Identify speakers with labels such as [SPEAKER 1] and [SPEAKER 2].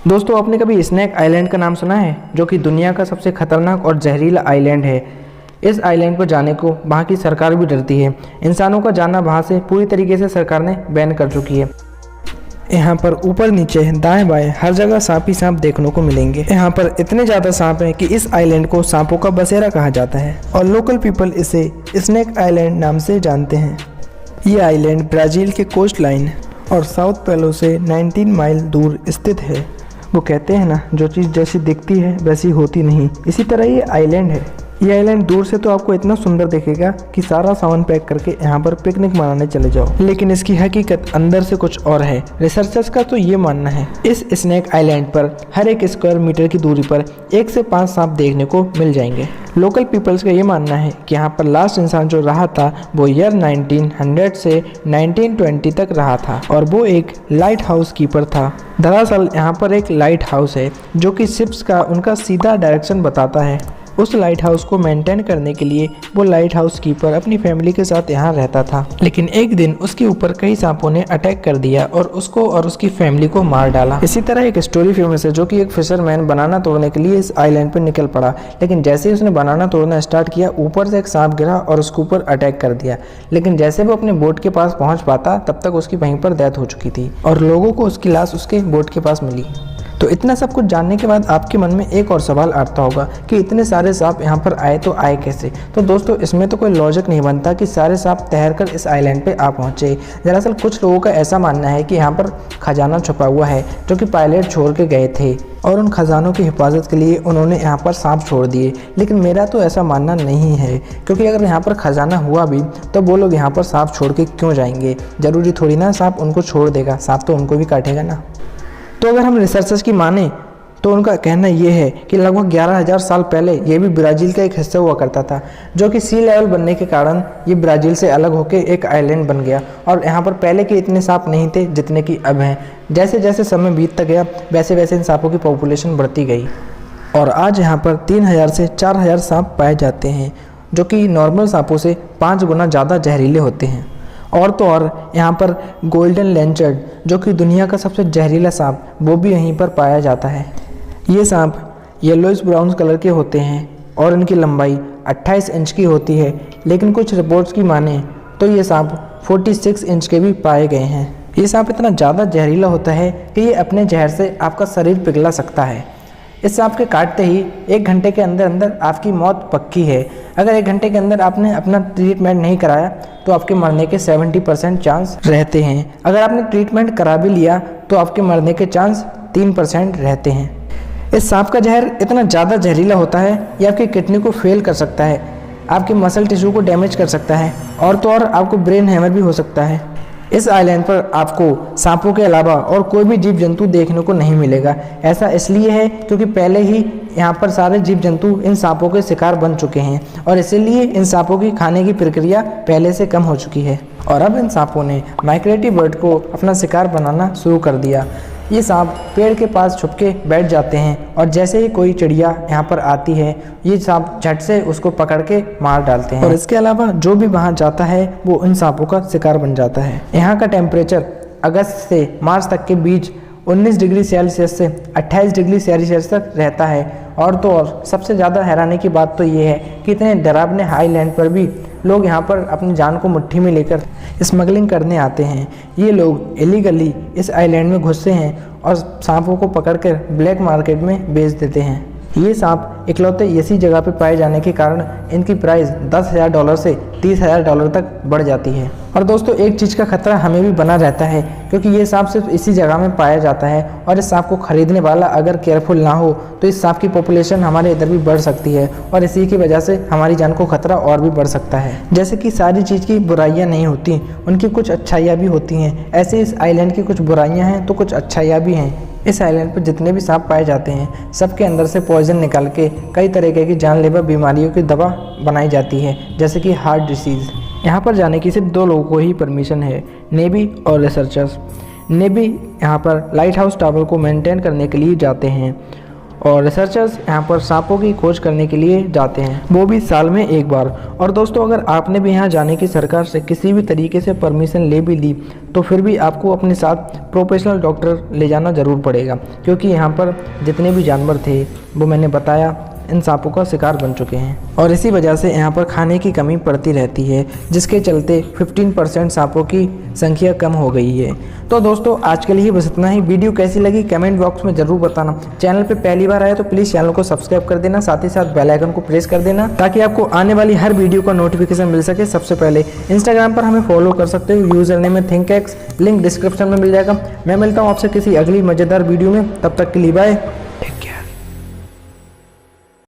[SPEAKER 1] दोस्तों, आपने कभी स्नेक आइलैंड का नाम सुना है, जो कि दुनिया का सबसे खतरनाक और जहरीला आइलैंड है। इस आइलैंड पर जाने को वहाँ की सरकार भी डरती है। इंसानों का जाना वहाँ से पूरी तरीके से सरकार ने बैन कर चुकी है। यहाँ पर ऊपर नीचे दाएं बाएं हर जगह सांप ही सांप देखने को मिलेंगे। यहाँ पर इतने ज़्यादा सांप हैं कि इस आइलैंड को सांपों का बसेरा कहा जाता है और लोकल पीपल इसे स्नेक आइलैंड नाम से जानते हैं। ये आइलैंड ब्राज़ील के कोस्ट लाइन और साउथ पेलो से 19 माइल दूर स्थित है। वो कहते हैं ना, जो चीज़ जैसी दिखती है वैसी होती नहीं, इसी तरह ये आइलैंड है। ये आइलैंड दूर से तो आपको इतना सुंदर दिखेगा कि सारा सामान पैक करके यहाँ पर पिकनिक मनाने चले जाओ, लेकिन इसकी हकीकत अंदर से कुछ और है। रिसर्चर्स का तो ये मानना है इस स्नेक आइलैंड पर हर एक स्क्वायर मीटर की दूरी पर 1 से 5 सांप देखने को मिल जाएंगे। लोकल पीपल्स का ये मानना है कि यहाँ पर लास्ट इंसान जो रहा था वो ईयर 1900 से 1920 तक रहा था और वो एक लाइट हाउस कीपर था। दरअसल यहाँ पर एक लाइट हाउस है जो कि शिप्स का उनका सीधा डायरेक्शन बताता है। उस लाइट हाउस को मेंटेन करने के लिए वो लाइट हाउस कीपर अपनी फैमिली के साथ यहाँ रहता था, लेकिन एक दिन उसके ऊपर कई सांपों ने अटैक कर दिया और उसको और उसकी फैमिली को मार डाला। इसी तरह एक स्टोरी फेमस है, जो कि एक फिशरमैन बनाना तोड़ने के लिए इस आइलैंड पर निकल पड़ा, लेकिन जैसे ही उसने बनाना तोड़ना स्टार्ट किया, ऊपर से एक सांप गिरा और उसके ऊपर अटैक कर दिया। लेकिन जैसे वो अपने बोट के पास पहुँच पाता, तब तक उसकी वहीं पर डेथ हो चुकी थी और लोगों को उसकी लाश उसके बोट के पास मिली। तो इतना सब कुछ जानने के बाद आपके मन में एक और सवाल आता होगा कि इतने सारे सांप यहाँ पर आए तो आए कैसे। तो दोस्तों, इसमें तो कोई लॉजिक नहीं बनता कि सारे सांप तैरकर इस आइलैंड पे आ पहुँचे। दरअसल कुछ लोगों का ऐसा मानना है कि यहाँ पर खजाना छुपा हुआ है, जो कि पायलट छोड़ के गए थे और उन खजानों की हिफाजत के लिए उन्होंने यहाँ पर सांप छोड़ दिए। लेकिन मेरा तो ऐसा मानना नहीं है, क्योंकि अगर यहाँ पर खजाना हुआ भी तो वो लोग यहाँ पर सांप छोड़ के क्यों जाएंगे। ज़रूरी थोड़ी ना सांप उनको छोड़ देगा, सांप तो उनको भी काटेगा ना। तो अगर हम रिसर्चर्स की माने तो उनका कहना ये है कि लगभग 11,000 साल पहले ये भी ब्राज़ील का एक हिस्सा हुआ करता था, जो कि सी लेवल बनने के कारण ये ब्राज़ील से अलग होकर एक आइलैंड बन गया और यहाँ पर पहले के इतने सांप नहीं थे जितने कि अब हैं। जैसे जैसे समय बीतता गया वैसे वैसे इन सांपों की पॉपुलेशन बढ़ती गई और आज यहाँ पर 3,000 से 4,000 सांप पाए जाते हैं, जो कि नॉर्मल सांपों से 5 गुना ज़्यादा जहरीले होते हैं। और तो और यहाँ पर गोल्डन लेंचर्ड, जो कि दुनिया का सबसे जहरीला सांप, वो भी यहीं पर पाया जाता है। ये सांप येलोइश ब्राउन कलर के होते हैं और इनकी लंबाई 28 इंच की होती है, लेकिन कुछ रिपोर्ट्स की माने तो ये सांप 46 इंच के भी पाए गए हैं। ये सांप इतना ज़्यादा जहरीला होता है कि ये अपने जहर से आपका शरीर पिघला सकता है। इस सांप के काटते ही 1 घंटे के अंदर अंदर आपकी मौत पक्की है। अगर 1 घंटे के अंदर आपने अपना ट्रीटमेंट नहीं कराया तो आपके मरने के 70% चांस रहते हैं। अगर आपने ट्रीटमेंट करा भी लिया तो आपके मरने के चांस 3% रहते हैं। इस सांप का जहर इतना ज़्यादा जहरीला होता है, ये आपकी किडनी को फेल कर सकता है, आपके मसल टिश्यू को डैमेज कर सकता है और तो और आपको ब्रेन हैमर भी हो सकता है। इस आइलैंड पर आपको सांपों के अलावा और कोई भी जीव जंतु देखने को नहीं मिलेगा। ऐसा इसलिए है क्योंकि पहले ही यहाँ पर सारे जीव जंतु इन सांपों के शिकार बन चुके हैं और इसीलिए इन सांपों की खाने की प्रक्रिया पहले से कम हो चुकी है और अब इन सांपों ने माइग्रेटरी बर्ड को अपना शिकार बनाना शुरू कर दिया। ये सांप पेड़ के पास छुप के बैठ जाते हैं और जैसे ही कोई चिड़िया यहाँ पर आती है, ये सांप झट से उसको पकड़ के मार डालते हैं और इसके अलावा जो भी वहाँ जाता है वो इन सांपों का शिकार बन जाता है। यहाँ का टेम्परेचर अगस्त से मार्च तक के बीच 19 डिग्री सेल्सियस से 28 डिग्री सेल्सियस तक रहता है। और तो और सबसे ज़्यादा हैरानी की बात तो ये है कि इतने डरावने हाईलैंड पर भी लोग यहाँ पर अपनी जान को मुट्ठी में लेकर स्मगलिंग करने आते हैं। ये लोग इलीगली इस आइलैंड में घुसते हैं और सांपों को पकड़कर ब्लैक मार्केट में बेच देते हैं। ये सांप इकलौते इसी जगह पे पाए जाने के कारण इनकी प्राइस $10,000 से $30,000 तक बढ़ जाती है। और दोस्तों, एक चीज़ का खतरा हमें भी बना रहता है, क्योंकि ये सांप सिर्फ इसी जगह में पाया जाता है और इस सांप को खरीदने वाला अगर केयरफुल ना हो तो इस सांप की पॉपुलेशन हमारे इधर भी बढ़ सकती है और इसी की वजह से हमारी जान को खतरा और भी बढ़ सकता है। जैसे कि सारी चीज़ की बुराइयाँ नहीं होती, उनकी कुछ अच्छाइयाँ भी होती हैं। ऐसे इस आइलैंड की कुछ बुराइयाँ हैं तो कुछ अच्छाइयाँ भी हैं। इस आइलैंड पर जितने भी सांप पाए जाते हैं, सबके अंदर से पॉइजन निकाल के कई तरीके की जानलेवा बीमारियों की दवा बनाई जाती है, जैसे कि हार्ट डिसीज़। यहाँ पर जाने की सिर्फ 2 लोगों को ही परमिशन है, नेवी और रिसर्चर्स। नेवी यहाँ पर लाइट हाउस टावर को मेंटेन करने के लिए जाते हैं और रिसर्चर्स यहाँ पर सांपों की खोज करने के लिए जाते हैं, वो भी साल में एक बार। और दोस्तों, अगर आपने भी यहाँ जाने की सरकार से किसी भी तरीके से परमिशन ले भी ली तो फिर भी आपको अपने साथ प्रोफेशनल डॉक्टर ले जाना ज़रूर पड़ेगा, क्योंकि यहाँ पर जितने भी जानवर थे वो मैंने बताया इन सांपों का शिकार बन चुके हैं। और इसी वजह से यहाँ पर खाने की कमी पड़ती रहती है, जिसके चलते 15% सांपों की संख्या कम हो गई है। तो दोस्तों, आज के लिए बस इतना ही। वीडियो कैसी लगी कमेंट बॉक्स में ज़रूर बताना। चैनल पे पहली बार आए तो प्लीज़ चैनल को सब्सक्राइब कर देना, साथ ही साथ बेल आइकन को प्रेस कर देना ताकि आपको आने वाली हर वीडियो का नोटिफिकेशन मिल सके सबसे पहले। इंस्टाग्राम पर हमें फॉलो कर सकते हो, यूजर नेम है थिंकएक्स, लिंक डिस्क्रिप्शन में मिल जाएगा। मैं मिलता हूँ आपसे किसी अगली मज़ेदार वीडियो में, तब तक के लिए बाय।